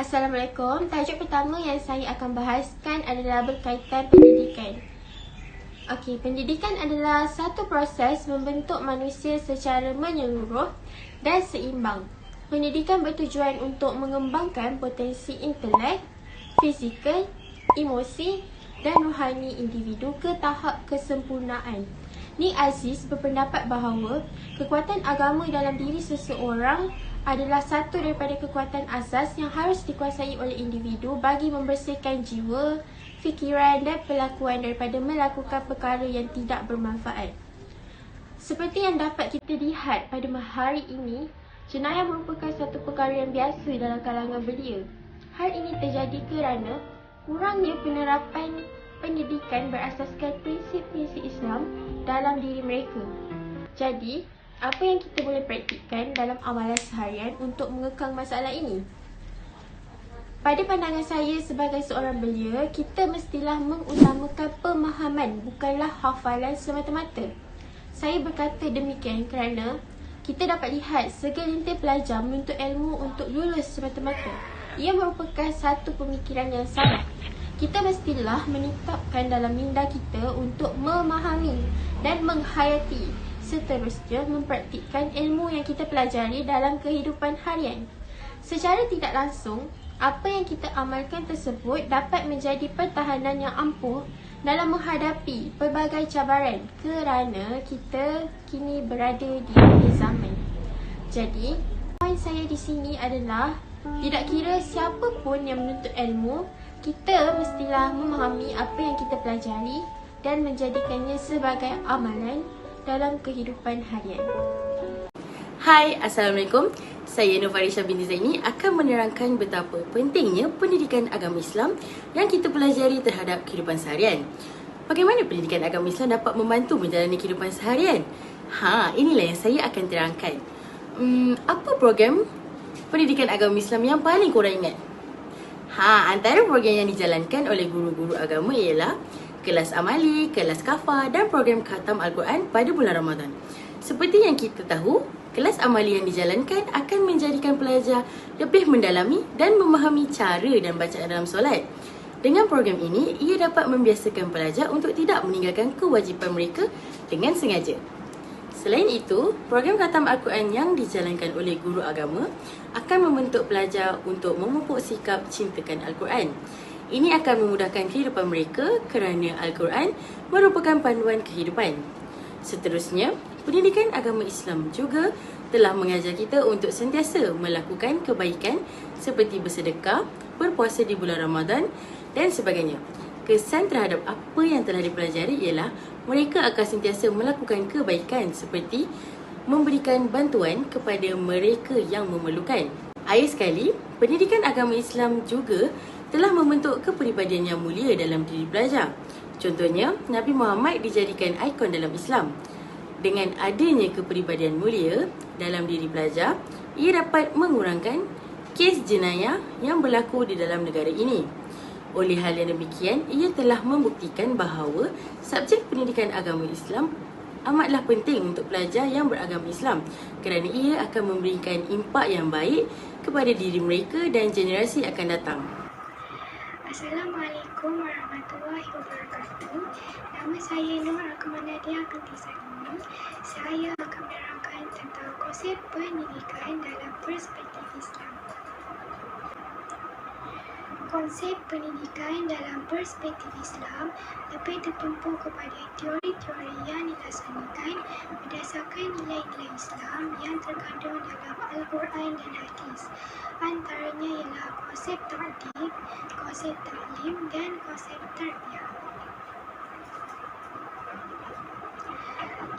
Assalamualaikum. Tajuk pertama yang saya akan bahaskan adalah berkaitan pendidikan. Pendidikan adalah satu proses membentuk manusia secara menyeluruh dan seimbang. Pendidikan bertujuan untuk mengembangkan potensi intelek, fizikal, emosi dan rohani individu ke tahap kesempurnaan. Nick Aziz berpendapat bahawa kekuatan agama dalam diri seseorang adalah satu daripada kekuatan asas yang harus dikuasai oleh individu bagi membersihkan jiwa, fikiran dan perlakuan daripada melakukan perkara yang tidak bermanfaat. Seperti yang dapat kita lihat pada hari ini, jenayah merupakan satu perkara yang biasa dalam kalangan belia. Hal ini terjadi kerana kurangnya penerapan pendidikan berasaskan prinsip-prinsip Islam dalam diri mereka. Jadi, apa yang kita boleh praktikkan dalam amalan seharian untuk mengekang masalah ini? Pada pandangan saya sebagai seorang belia, kita mestilah mengutamakan pemahaman, bukanlah hafalan semata-mata. Saya berkata demikian kerana kita dapat lihat segelintir pelajar menuntut ilmu untuk lulus semata-mata. Ia merupakan satu pemikiran yang salah. Kita mestilah menetapkan dalam minda kita untuk memahami dan menghayati, seterusnya mempraktikkan ilmu yang kita pelajari dalam kehidupan harian. Secara tidak langsung, apa yang kita amalkan tersebut dapat menjadi pertahanan yang ampuh dalam menghadapi pelbagai cabaran kerana kita kini berada di akhir zaman. Jadi, poin saya di sini adalah tidak kira siapa pun yang menuntut ilmu, kita mestilah memahami apa yang kita pelajari dan menjadikannya sebagai amalan dalam kehidupan harian. Hai, Assalamualaikum. Saya Nur Farisha binti Zaini akan menerangkan betapa pentingnya pendidikan agama Islam yang kita pelajari terhadap kehidupan seharian. Bagaimana pendidikan agama Islam dapat membantu menjalani kehidupan seharian? Inilah yang saya akan terangkan. Apa program pendidikan agama Islam yang paling korang ingat? Antara program yang dijalankan oleh guru-guru agama ialah kelas amali, kelas kafah dan program khatam Al-Quran pada bulan Ramadan. Seperti yang kita tahu, kelas amali yang dijalankan akan menjadikan pelajar lebih mendalami dan memahami cara dan bacaan dalam solat. Dengan program ini, ia dapat membiasakan pelajar untuk tidak meninggalkan kewajipan mereka dengan sengaja. Selain itu, program khatam Al-Quran yang dijalankan oleh guru agama akan membentuk pelajar untuk memupuk sikap cintakan Al-Quran. Ini akan memudahkan kehidupan mereka kerana Al-Quran merupakan panduan kehidupan. Seterusnya, pendidikan agama Islam juga telah mengajar kita untuk sentiasa melakukan kebaikan seperti bersedekah, berpuasa di bulan Ramadan dan sebagainya. Kesan terhadap apa yang telah dipelajari ialah mereka akan sentiasa melakukan kebaikan seperti memberikan bantuan kepada mereka yang memerlukan. Akhir sekali, pendidikan agama Islam juga telah membentuk kepribadian yang mulia dalam diri pelajar. Contohnya, Nabi Muhammad dijadikan ikon dalam Islam. Dengan adanya kepribadian mulia dalam diri pelajar, ia dapat mengurangkan kes jenayah yang berlaku di dalam negara ini. Oleh hal yang demikian, ia telah membuktikan bahawa subjek pendidikan agama Islam amatlah penting untuk pelajar yang beragama Islam kerana ia akan memberikan impak yang baik kepada diri mereka dan generasi akan datang. Assalamualaikum warahmatullahi wabarakatuh. Nama saya Nur Akmanadia binti Zaini. Saya akan menerangkan tentang konsep pendidikan dalam perspektif Islam. Konsep pendidikan dalam perspektif Islam lebih tertumpu kepada teori-teori yang dilaksanakan berdasarkan nilai-nilai Islam yang terkandung dalam Al-Quran dan Hadis. Antaranya ialah konsep ta'dib, konsep ta'lim dan konsep tarbiyah.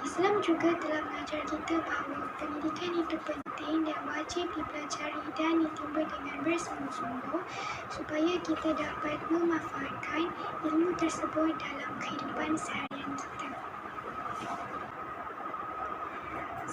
Islam juga telah mengajar kita bahawa pendidikan itu penting dan wajib dipelajari dan ditimba dengan bersungguh-sungguh supaya kita dapat memanfaatkan ilmu tersebut dalam kehidupan seharian kita.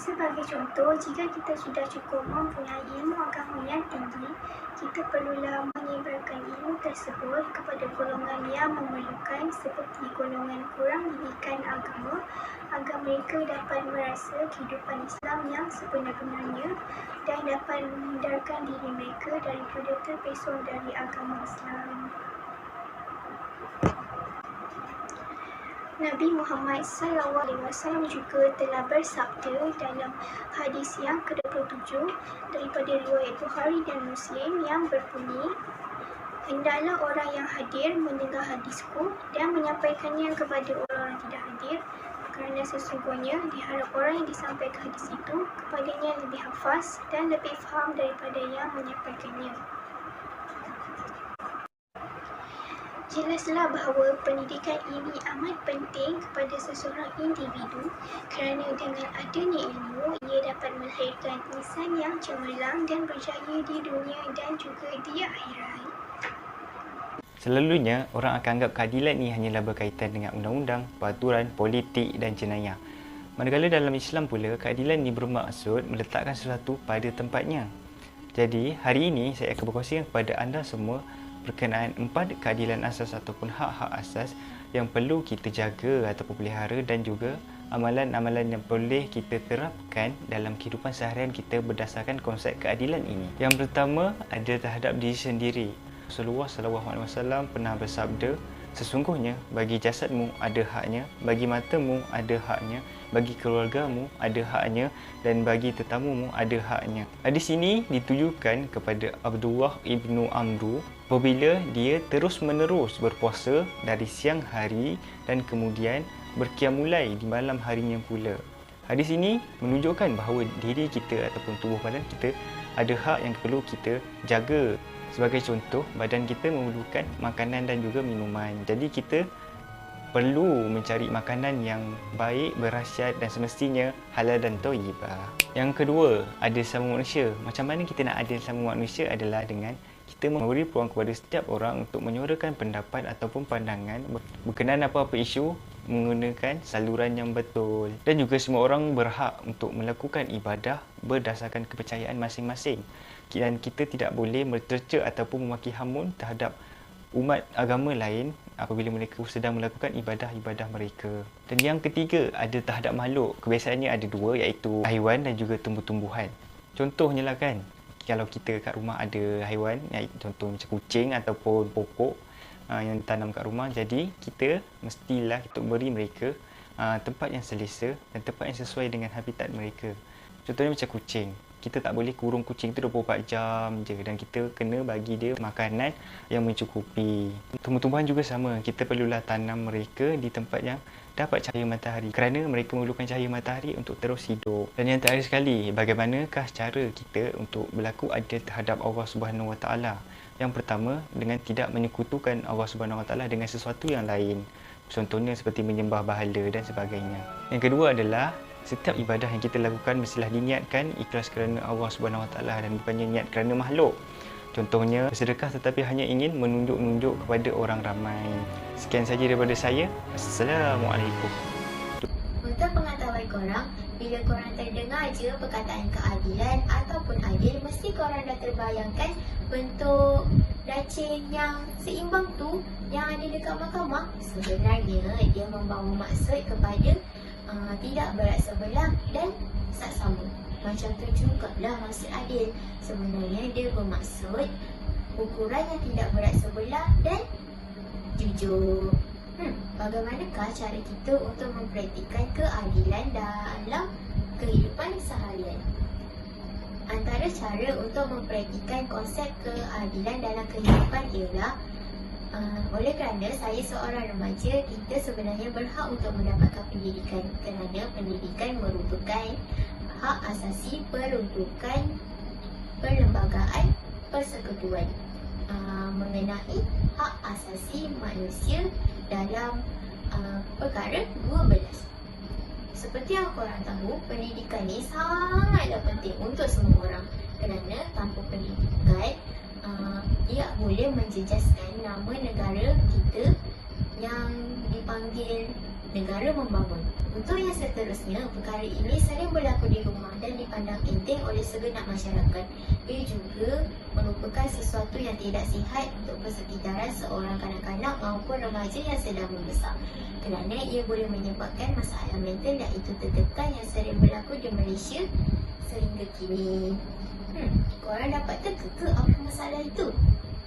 Sebagai contoh, jika kita sudah cukup mempunyai ilmu agama yang tinggi, kita perlulah menyebarkan ilmu tersebut kepada golongan yang memerlukan seperti golongan kurang didikan agama agar mereka dapat merasa kehidupan Islam yang sebenar-benarnya dan dapat menghindarkan diri mereka daripada terpesong dari agama Islam. Nabi Muhammad SAW juga telah bersabda dalam hadis yang ke-27 daripada riwayat Bukhari dan Muslim yang berbunyi, "Hendaklah orang yang hadir mendengar hadisku dan menyampaikannya kepada orang yang tidak hadir, kerana sesungguhnya diharap orang yang disampaikan hadis itu kepadanya lebih hafaz dan lebih faham daripada yang menyampaikannya." Jelaslah bahawa pendidikan ini amat penting kepada seseorang individu kerana dengan adanya ilmu, ia dapat melahirkan insan yang cemerlang dan berjaya di dunia dan juga di akhirat. Selalunya, orang akan anggap keadilan ini hanyalah berkaitan dengan undang-undang, peraturan, politik dan jenayah. Manakala dalam Islam pula, keadilan ini bermaksud meletakkan sesuatu pada tempatnya. Jadi, hari ini saya akan berkongsikan kepada anda semua berkenaan 4 keadilan asas ataupun hak-hak asas yang perlu kita jaga ataupun pelihara dan juga amalan-amalan yang boleh kita terapkan dalam kehidupan seharian kita berdasarkan konsep keadilan ini. Yang pertama ada terhadap diri sendiri. Rasulullah SAW pernah bersabda, "Sesungguhnya bagi jasadmu ada haknya, bagi matamu ada haknya, bagi keluargamu ada haknya dan bagi tetamumu ada haknya." Hadis ini ditujukan kepada Abdullah ibnu Amru apabila dia terus-menerus berpuasa dari siang hari dan kemudian berqiyamulai di malam harinya pula. Hadis ini menunjukkan bahawa diri kita ataupun tubuh badan kita ada hak yang perlu kita jaga. Sebagai contoh, badan kita memerlukan makanan dan juga minuman. Jadi kita perlu mencari makanan yang baik, berkhasiat dan semestinya halal dan thayyibah. Yang kedua, adil sama manusia. Macam mana kita nak adil sama manusia adalah dengan kita memberi peluang kepada setiap orang untuk menyuarakan pendapat ataupun pandangan berkenaan apa-apa isu menggunakan saluran yang betul. Dan juga semua orang berhak untuk melakukan ibadah berdasarkan kepercayaan masing-masing. Dan kita tidak boleh mencerca ataupun memaki hamun terhadap umat agama lain apabila mereka sedang melakukan ibadah-ibadah mereka. Dan yang ketiga, ada terhadap makhluk. Kebiasaannya ada dua, iaitu haiwan dan juga tumbuh-tumbuhan. Contohnya lah kan, kalau kita kat rumah ada haiwan, contoh macam kucing ataupun pokok yang ditanam kat rumah, jadi kita mestilah kita beri mereka tempat yang selesa dan tempat yang sesuai dengan habitat mereka. Contohnya macam kucing, kita tak boleh kurung kucing tu 24 jam je dan kita kena bagi dia makanan yang mencukupi. Tumbuh-tumbuhan juga sama, kita perlulah tanam mereka di tempat yang dapat cahaya matahari kerana mereka memerlukan cahaya matahari untuk terus hidup. Dan yang terakhir sekali, bagaimanakah cara kita untuk berlaku adil terhadap Allah Subhanahu Wa Taala? Yang pertama, dengan tidak menyekutukan Allah Subhanahu Wa Taala dengan sesuatu yang lain. Contohnya seperti menyembah berhala dan sebagainya. Yang kedua adalah setiap ibadah yang kita lakukan mestilah diniatkan ikhlas kerana Allah Subhanahu Wa Taala dan bukannya niat kerana makhluk. Contohnya bersedekah tetapi hanya ingin menunjuk-nunjuk kepada orang ramai. Sekian saja daripada saya. Assalamualaikum. Untuk pengetahuan korang, bila korang terdengar je perkataan keadilan ataupun adil, mesti korang dah terbayangkan bentuk racun yang seimbang tu yang ada dekat mahkamah. Sebenarnya dia membawa maksud kepada tidak berat sebelah dan saksama. Macam tu jugalah maksud adil. Sebenarnya dia bermaksud ukuran yang tidak berat sebelah dan jujur. Bagaimanakah cara kita untuk mempraktikkan keadilan dalam kehidupan seharian? Antara cara untuk mempraktikkan konsep keadilan dalam kehidupan ialah oleh kerana saya seorang remaja, kita sebenarnya berhak untuk mendapatkan pendidikan kerana pendidikan merupakan hak asasi peruntukan perlembagaan persekutuan mengenai hak asasi manusia dalam perkara 12. Seperti yang korang tahu, pendidikan ni sangatlah penting untuk semua orang kerana tanpa pendidikan ia boleh menjejaskan nama negara kita yang dipanggil negara membangun. Untuk yang seterusnya, perkara ini sering berlaku di rumah dan dipandang enteng oleh segenap masyarakat. Ia juga merupakan sesuatu yang tidak sihat untuk persekitaran seorang kanak-kanak maupun remaja yang sedang membesar, kerana ia boleh menyebabkan masalah mental dan itu tertekan yang sering berlaku di Malaysia sehingga kini. Korang dapat teka ke apa masalah itu?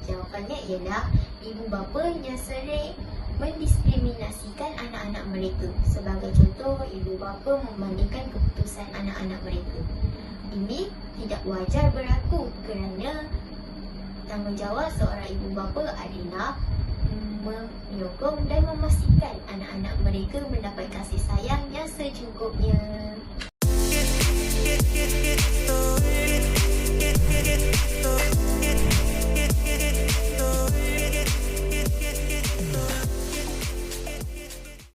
Jawapannya ialah ibu bapa yang sering mendiskriminasikan anak-anak mereka. Sebagai contoh, ibu bapa membandingkan keputusan anak-anak mereka. Ini tidak wajar berlaku kerana tanggungjawab seorang ibu bapa adalah menyokong dan memastikan anak-anak mereka mendapat kasih sayang yang sedia